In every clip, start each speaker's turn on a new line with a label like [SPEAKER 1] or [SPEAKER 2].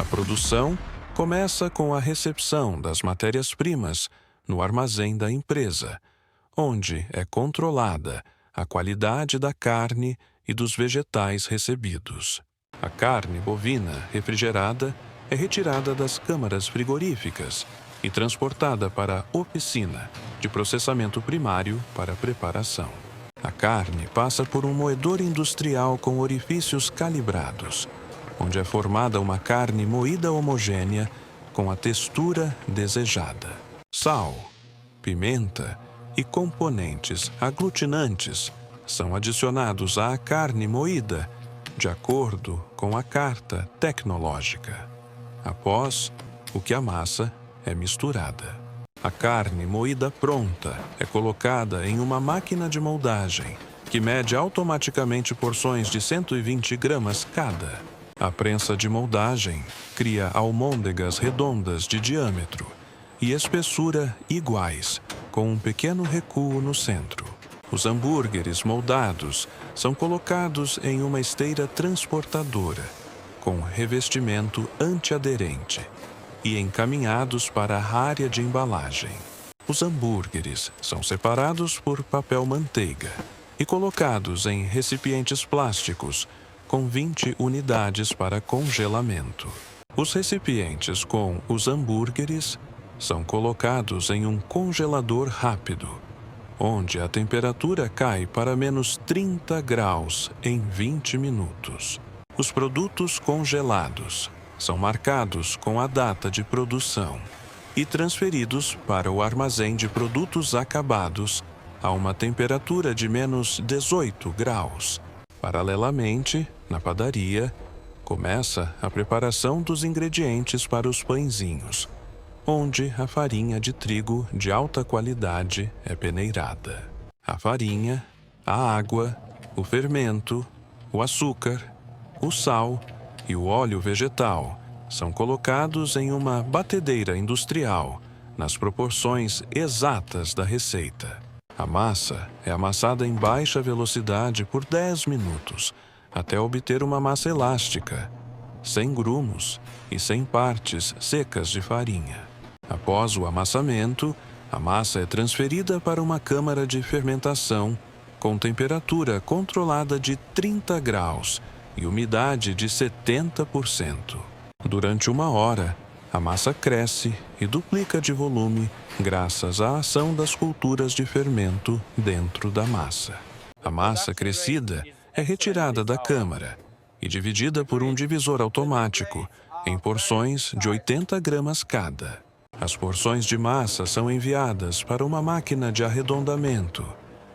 [SPEAKER 1] A produção começa com a recepção das matérias-primas no armazém da empresa, onde é controlada a qualidade da carne e dos vegetais recebidos. A carne bovina refrigerada é retirada das câmaras frigoríficas e transportada para a oficina de processamento primário para preparação. A carne passa por um moedor industrial com orifícios calibrados, onde é formada uma carne moída homogênea com a textura desejada. Sal, pimenta e componentes aglutinantes são adicionados à carne moída de acordo com a carta tecnológica. Após o que a massa é misturada. A carne moída pronta é colocada em uma máquina de moldagem, que mede automaticamente porções de 120 gramas cada. A prensa de moldagem cria almôndegas redondas de diâmetro e espessura iguais, com um pequeno recuo no centro. Os hambúrgueres moldados são colocados em uma esteira transportadora, com revestimento antiaderente, e encaminhados para a área de embalagem. Os hambúrgueres são separados por papel manteiga e colocados em recipientes plásticos com 20 unidades para congelamento. Os recipientes com os hambúrgueres são colocados em um congelador rápido, onde a temperatura cai para menos 30 graus em 20 minutos. Os produtos congelados são marcados com a data de produção e transferidos para o armazém de produtos acabados a uma temperatura de menos 18 graus. Paralelamente, na padaria, começa a preparação dos ingredientes para os pãezinhos, onde a farinha de trigo de alta qualidade é peneirada. A farinha, a água, o fermento, o açúcar, o sal e o óleo vegetal são colocados em uma batedeira industrial nas proporções exatas da receita. A massa é amassada em baixa velocidade por 10 minutos até obter uma massa elástica, sem grumos e sem partes secas de farinha. Após o amassamento, a massa é transferida para uma câmara de fermentação com temperatura controlada de 30 graus e umidade de 70%. Durante 1 hora, a massa cresce e duplica de volume graças à ação das culturas de fermento dentro da massa. A massa crescida é retirada da câmara e dividida por um divisor automático em porções de 80 gramas cada. As porções de massa são enviadas para uma máquina de arredondamento,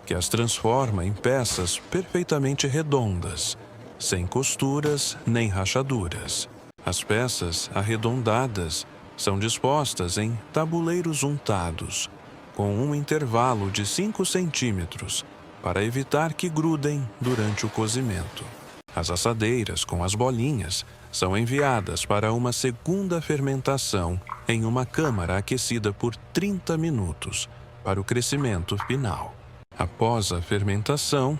[SPEAKER 1] que as transforma em peças perfeitamente redondas, sem costuras nem rachaduras. As peças arredondadas são dispostas em tabuleiros untados, com um intervalo de 5 centímetros, para evitar que grudem durante o cozimento. As assadeiras com as bolinhas são enviadas para uma segunda fermentação em uma câmara aquecida por 30 minutos, para o crescimento final. Após a fermentação,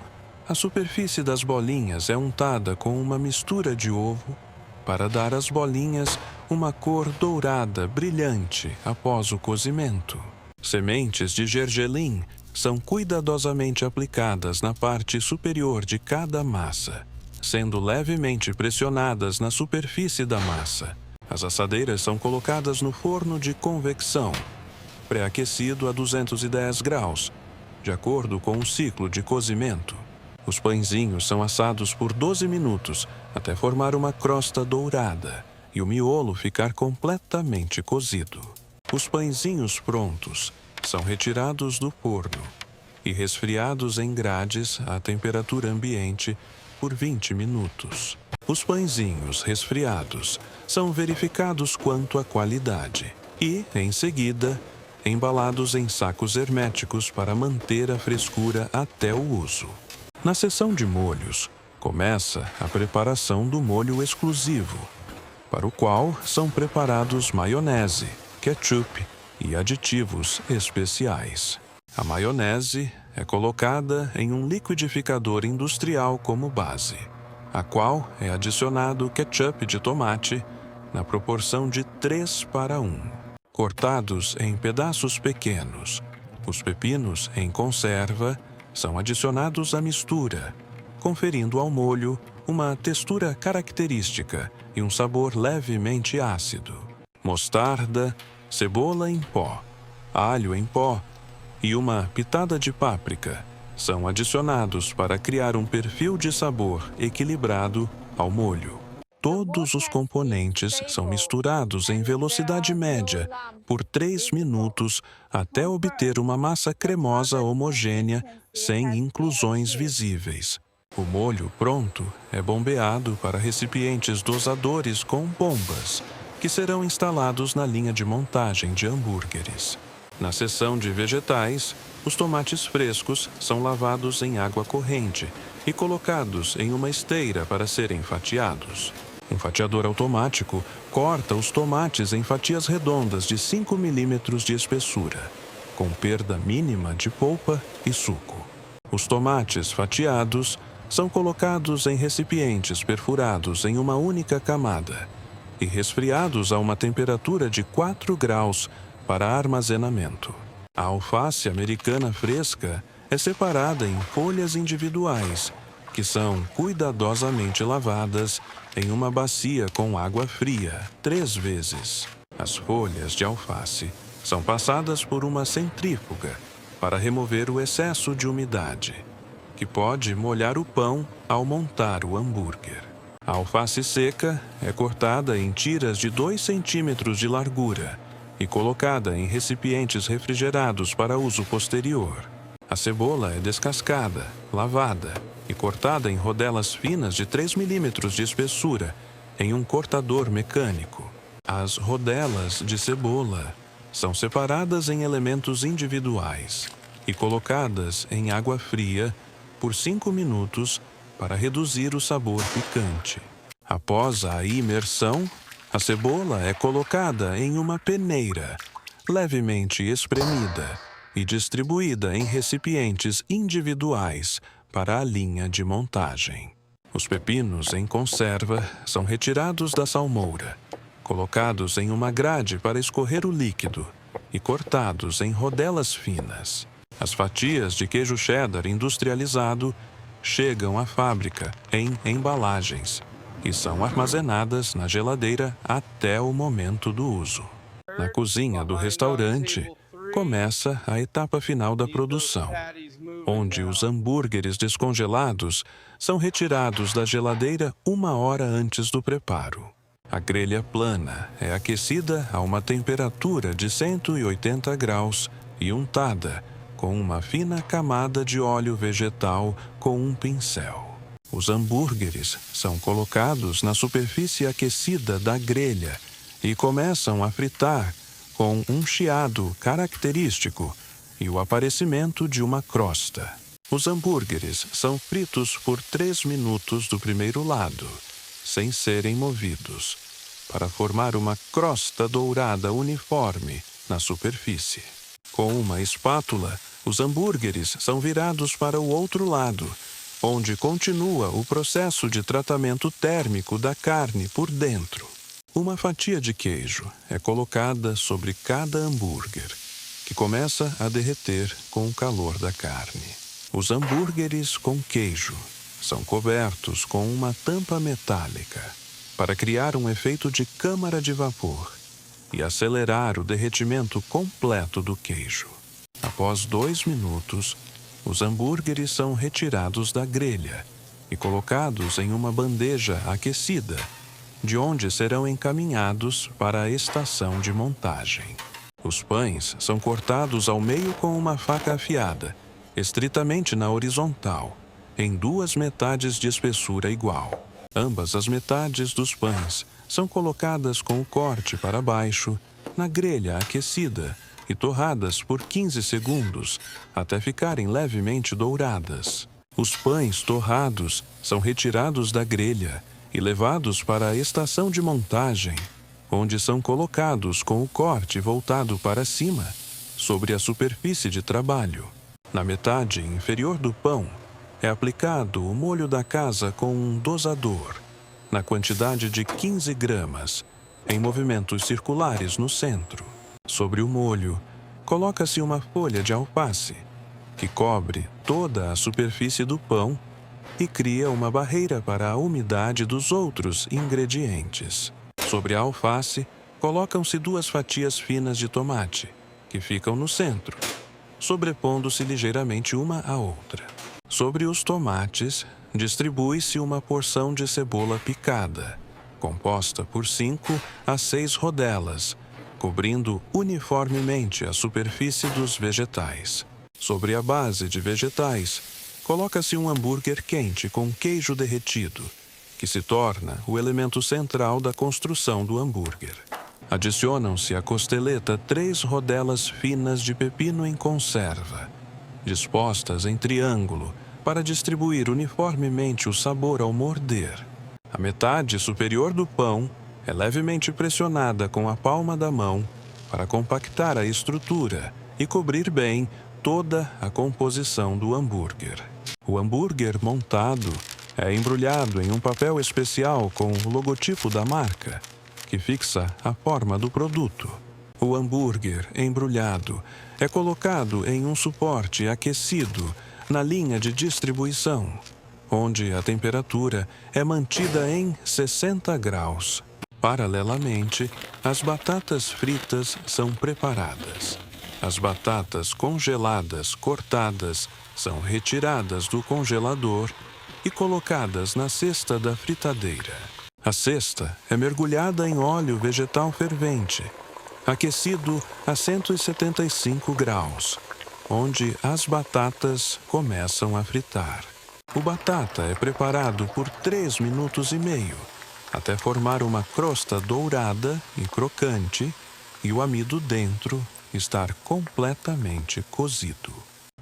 [SPEAKER 1] a superfície das bolinhas é untada com uma mistura de ovo para dar às bolinhas uma cor dourada brilhante após o cozimento. Sementes de gergelim são cuidadosamente aplicadas na parte superior de cada massa, sendo levemente pressionadas na superfície da massa. As assadeiras são colocadas no forno de convecção, pré-aquecido a 210 graus, de acordo com o ciclo de cozimento. Os pãezinhos são assados por 12 minutos até formar uma crosta dourada e o miolo ficar completamente cozido. Os pãezinhos prontos são retirados do forno e resfriados em grades à temperatura ambiente por 20 minutos. Os pãezinhos resfriados são verificados quanto à qualidade e, em seguida, embalados em sacos herméticos para manter a frescura até o uso. Na seção de molhos, começa a preparação do molho exclusivo, para o qual são preparados maionese, ketchup e aditivos especiais. A maionese é colocada em um liquidificador industrial como base, a qual é adicionado ketchup de tomate na proporção de 3:1, cortados em pedaços pequenos. Os pepinos em conserva são adicionados à mistura, conferindo ao molho uma textura característica e um sabor levemente ácido. Mostarda, cebola em pó, alho em pó e uma pitada de páprica são adicionados para criar um perfil de sabor equilibrado ao molho. Todos os componentes são misturados em velocidade média por 3 minutos até obter uma massa cremosa homogênea sem inclusões visíveis. O molho pronto é bombeado para recipientes dosadores com bombas, que serão instalados na linha de montagem de hambúrgueres. Na seção de vegetais, os tomates frescos são lavados em água corrente e colocados em uma esteira para serem fatiados. Um fatiador automático corta os tomates em fatias redondas de 5 milímetros de espessura, com perda mínima de polpa e suco. Os tomates fatiados são colocados em recipientes perfurados em uma única camada e resfriados a uma temperatura de 4 graus para armazenamento. A alface americana fresca é separada em folhas individuais, que são cuidadosamente lavadas em uma bacia com água fria 3 vezes. As folhas de alface são passadas por uma centrífuga para remover o excesso de umidade, que pode molhar o pão ao montar o hambúrguer. A alface seca é cortada em tiras de 2 centímetros de largura e colocada em recipientes refrigerados para uso posterior. A cebola é descascada, lavada e cortada em rodelas finas de 3 milímetros de espessura em um cortador mecânico. As rodelas de cebola são separadas em elementos individuais e colocadas em água fria por 5 minutos para reduzir o sabor picante. Após a imersão, a cebola é colocada em uma peneira, levemente espremida e distribuída em recipientes individuais para a linha de montagem. Os pepinos em conserva são retirados da salmoura, colocados em uma grade para escorrer o líquido e cortados em rodelas finas. As fatias de queijo cheddar industrializado chegam à fábrica em embalagens e são armazenadas na geladeira até o momento do uso. Na cozinha do restaurante, começa a etapa final da produção, onde os hambúrgueres descongelados são retirados da geladeira 1 hora antes do preparo. A grelha plana é aquecida a uma temperatura de 180 graus e untada com uma fina camada de óleo vegetal com um pincel. Os hambúrgueres são colocados na superfície aquecida da grelha e começam a fritar com um chiado característico e o aparecimento de uma crosta. Os hambúrgueres são fritos por 3 minutos do primeiro lado, sem serem movidos, para formar uma crosta dourada uniforme na superfície. Com uma espátula, os hambúrgueres são virados para o outro lado, onde continua o processo de tratamento térmico da carne por dentro. Uma fatia de queijo é colocada sobre cada hambúrguer, que começa a derreter com o calor da carne. Os hambúrgueres com queijo são cobertos com uma tampa metálica para criar um efeito de câmara de vapor e acelerar o derretimento completo do queijo. Após 2 minutos, os hambúrgueres são retirados da grelha e colocados em uma bandeja aquecida, de onde serão encaminhados para a estação de montagem. Os pães são cortados ao meio com uma faca afiada, estritamente na horizontal, em 2 metades de espessura igual. Ambas as metades dos pães são colocadas com o corte para baixo na grelha aquecida e torradas por 15 segundos até ficarem levemente douradas. Os pães torrados são retirados da grelha e levados para a estação de montagem, onde são colocados com o corte voltado para cima, sobre a superfície de trabalho. Na metade inferior do pão é aplicado o molho da casa com um dosador, na quantidade de 15 gramas, em movimentos circulares no centro. Sobre o molho, coloca-se uma folha de alface, que cobre toda a superfície do pão e cria uma barreira para a umidade dos outros ingredientes. Sobre a alface, colocam-se 2 fatias finas de tomate, que ficam no centro, sobrepondo-se ligeiramente uma à outra. Sobre os tomates, distribui-se uma porção de cebola picada, composta por 5 a 6 rodelas, cobrindo uniformemente a superfície dos vegetais. Sobre a base de vegetais, coloca-se um hambúrguer quente com queijo derretido, que se torna o elemento central da construção do hambúrguer. Adicionam-se à costeleta 3 rodelas finas de pepino em conserva, dispostas em triângulo para distribuir uniformemente o sabor ao morder. A metade superior do pão é levemente pressionada com a palma da mão para compactar a estrutura e cobrir bem toda a composição do hambúrguer. O hambúrguer montado é embrulhado em um papel especial com o logotipo da marca, que fixa a forma do produto. O hambúrguer embrulhado é colocado em um suporte aquecido na linha de distribuição, onde a temperatura é mantida em 60 graus. Paralelamente, as batatas fritas são preparadas. As batatas congeladas cortadas são retiradas do congelador e colocadas na cesta da fritadeira. A cesta é mergulhada em óleo vegetal fervente, aquecido a 175 graus, onde as batatas começam a fritar. O batata é preparado por 3 minutos e meio, até formar uma crosta dourada e crocante e o amido dentro estar completamente cozido.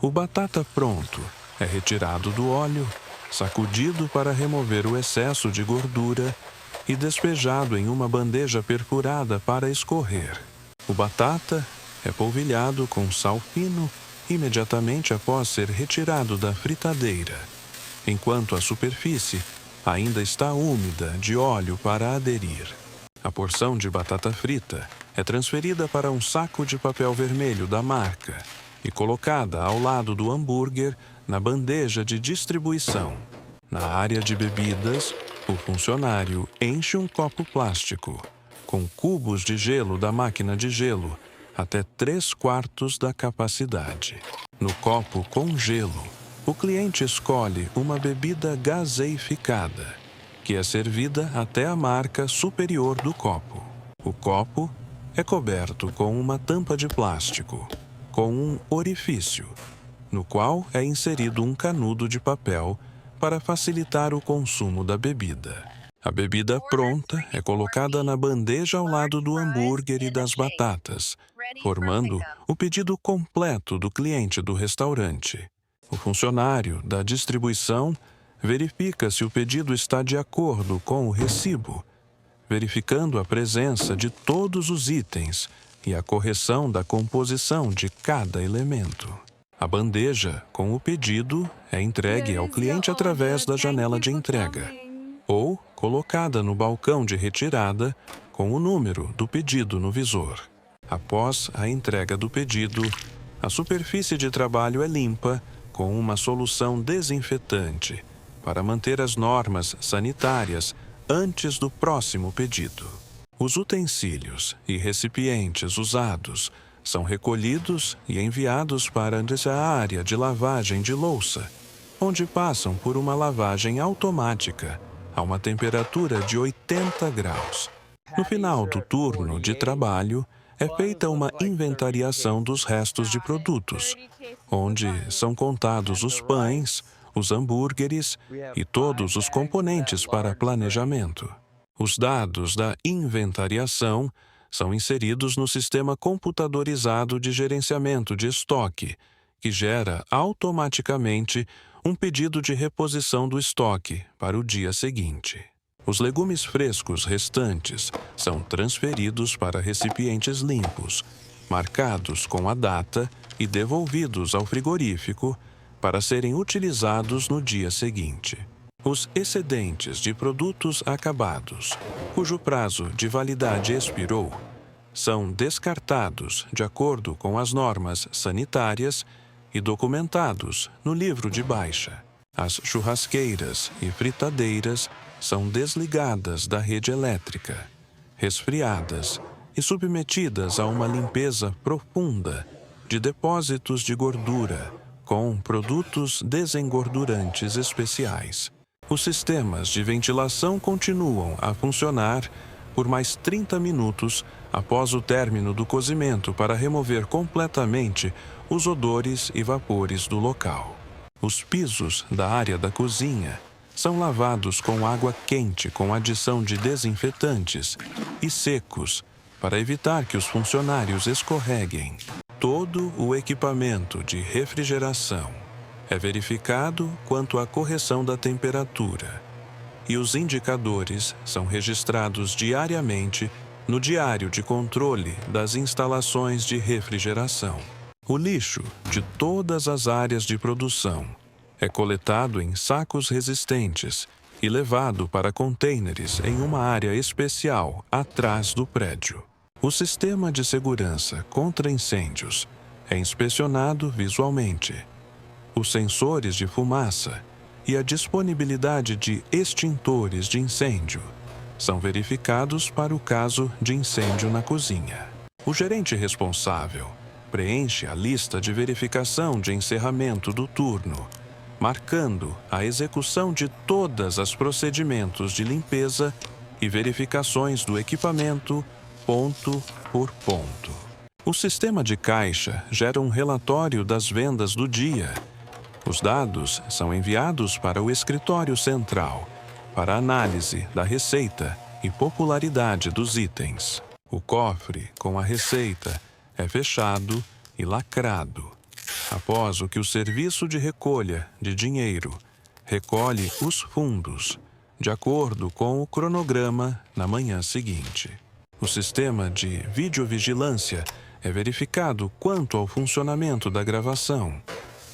[SPEAKER 1] O batata pronto é retirado do óleo, sacudido para remover o excesso de gordura e despejado em uma bandeja perfurada para escorrer. O batata é polvilhado com sal fino imediatamente após ser retirado da fritadeira, enquanto a superfície ainda está úmida de óleo para aderir. A porção de batata frita é transferida para um saco de papel vermelho da marca e colocada ao lado do hambúrguer na bandeja de distribuição. Na área de bebidas, o funcionário enche um copo plástico com cubos de gelo da máquina de gelo até 3/4 da capacidade. No copo com gelo, o cliente escolhe uma bebida gaseificada, que é servida até a marca superior do copo. O copo é coberto com uma tampa de plástico, com um orifício, no qual é inserido um canudo de papel para facilitar o consumo da bebida. A bebida pronta é colocada na bandeja ao lado do hambúrguer e das batatas, formando o pedido completo do cliente do restaurante. O funcionário da distribuição verifica se o pedido está de acordo com o recibo, verificando a presença de todos os itens e a correção da composição de cada elemento. A bandeja com o pedido é entregue ao cliente através da janela de entrega ou colocada no balcão de retirada com o número do pedido no visor. Após a entrega do pedido, a superfície de trabalho é limpa com uma solução desinfetante para manter as normas sanitárias antes do próximo pedido. Os utensílios e recipientes usados são recolhidos e enviados para a área de lavagem de louça, onde passam por uma lavagem automática a uma temperatura de 80 graus. No final do turno de trabalho, é feita uma inventariação dos restos de produtos, onde são contados os pães, os hambúrgueres e todos os componentes para planejamento. Os dados da inventariação são inseridos no sistema computadorizado de gerenciamento de estoque, que gera automaticamente um pedido de reposição do estoque para o dia seguinte. Os legumes frescos restantes são transferidos para recipientes limpos, marcados com a data e devolvidos ao frigorífico para serem utilizados no dia seguinte. Os excedentes de produtos acabados, cujo prazo de validade expirou, são descartados de acordo com as normas sanitárias e documentados no livro de baixa. As churrasqueiras e fritadeiras são desligadas da rede elétrica, resfriadas e submetidas a uma limpeza profunda de depósitos de gordura com produtos desengordurantes especiais. Os sistemas de ventilação continuam a funcionar por mais 30 minutos após o término do cozimento para remover completamente os odores e vapores do local. Os pisos da área da cozinha são lavados com água quente com adição de desinfetantes e secos para evitar que os funcionários escorreguem. Todo o equipamento de refrigeração é verificado quanto à correção da temperatura e os indicadores são registrados diariamente no diário de controle das instalações de refrigeração. O lixo de todas as áreas de produção é coletado em sacos resistentes e levado para contêineres em uma área especial atrás do prédio. O sistema de segurança contra incêndios é inspecionado visualmente. Os sensores de fumaça e a disponibilidade de extintores de incêndio são verificados para o caso de incêndio na cozinha. O gerente responsável preenche a lista de verificação de encerramento do turno, marcando a execução de todos os procedimentos de limpeza e verificações do equipamento, ponto por ponto. O sistema de caixa gera um relatório das vendas do dia. Os dados são enviados para o escritório central, para análise da receita e popularidade dos itens. O cofre com a receita é fechado e lacrado, após o que o serviço de recolha de dinheiro recolhe os fundos, de acordo com o cronograma na manhã seguinte. O sistema de videovigilância é verificado quanto ao funcionamento da gravação.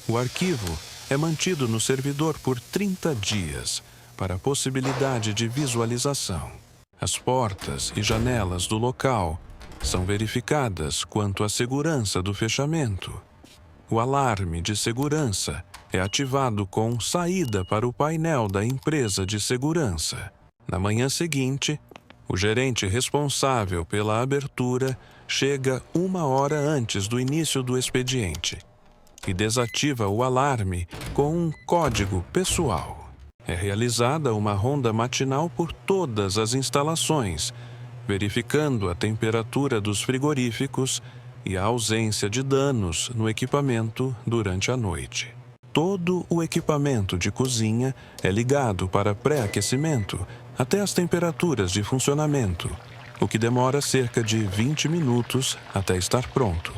[SPEAKER 1] O arquivo é mantido no servidor por 30 dias para a possibilidade de visualização. As portas e janelas do local são verificadas quanto à segurança do fechamento. O alarme de segurança é ativado com saída para o painel da empresa de segurança. Na manhã seguinte, o gerente responsável pela abertura chega 1 hora antes do início do expediente e desativa o alarme com um código pessoal. É realizada uma ronda matinal por todas as instalações, verificando a temperatura dos frigoríficos e a ausência de danos no equipamento durante a noite. Todo o equipamento de cozinha é ligado para pré-aquecimento até as temperaturas de funcionamento, o que demora cerca de 20 minutos até estar pronto.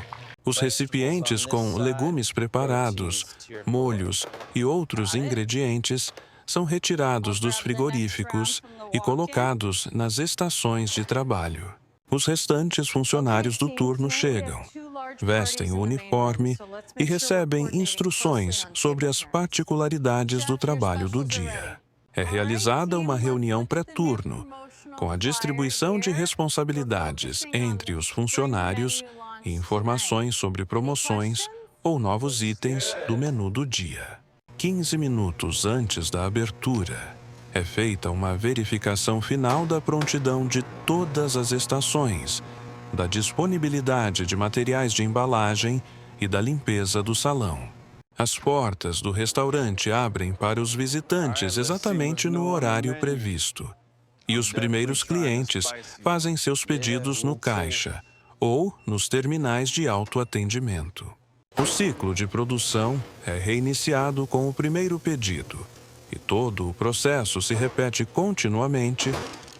[SPEAKER 1] Os recipientes com legumes preparados, molhos e outros ingredientes são retirados dos frigoríficos e colocados nas estações de trabalho. Os restantes funcionários do turno chegam, vestem o uniforme e recebem instruções sobre as particularidades do trabalho do dia. É realizada uma reunião pré-turno, com a distribuição de responsabilidades entre os funcionários e informações sobre promoções ou novos itens do menu do dia. 15 minutos antes da abertura, é feita uma verificação final da prontidão de todas as estações, da disponibilidade de materiais de embalagem e da limpeza do salão. As portas do restaurante abrem para os visitantes exatamente no horário previsto. E os primeiros clientes fazem seus pedidos no caixa ou nos terminais de autoatendimento. O ciclo de produção é reiniciado com o primeiro pedido, e todo o processo se repete continuamente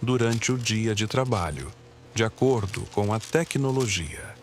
[SPEAKER 1] durante o dia de trabalho, de acordo com a tecnologia.